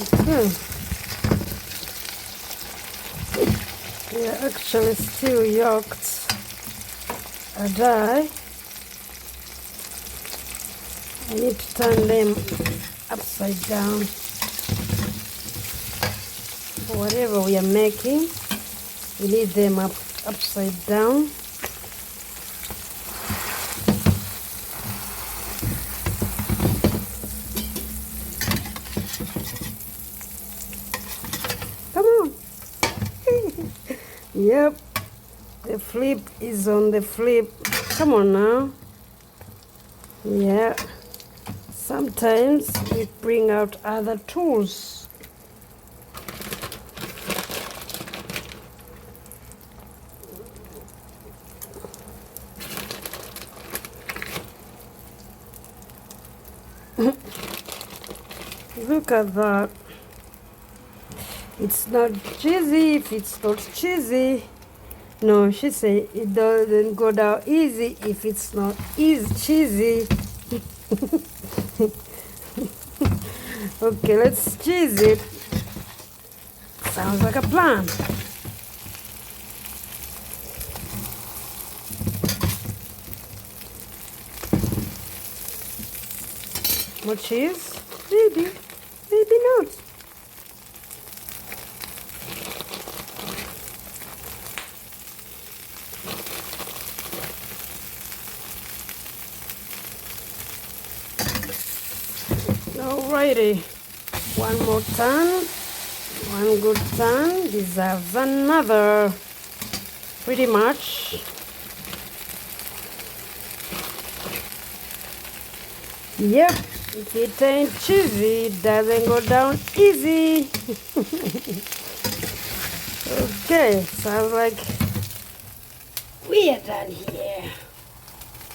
Okay. They're actually still yolked. And I need to turn them upside down. For whatever we are making, we need them upside down. Come on. Yep, the flip is on the flip. Come on now. Yeah, sometimes we bring out other tools. Look at that. It's not cheesy if it's not cheesy. No, she said it doesn't go down easy if it's not cheesy. Okay, let's cheese it. Sounds like a plan. More cheese? Maybe. Maybe not. Alrighty, one more turn, one good turn deserves another, pretty much. Yep, if it ain't cheesy, it doesn't go down easy. Okay, sounds like we are done here.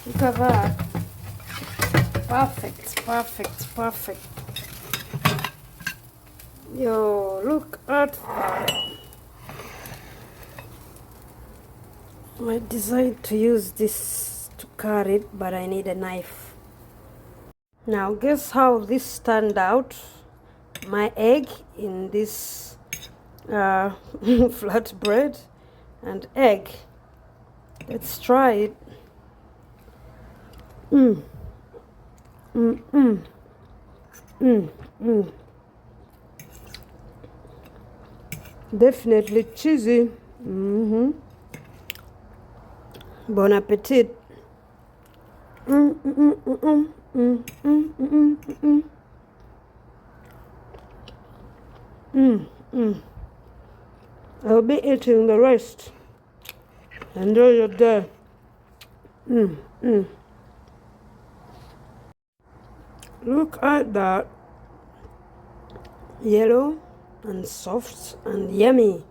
Look at that. Perfect, perfect, perfect. Yo, look at that. I decided to use this to cut it, but I need a knife. Now, guess how this turned out? My egg in this flatbread and egg. Let's try it. Definitely cheesy. Bon appetit. I'll be eating the rest. Enjoy your day. Look at that. Yellow and soft and yummy.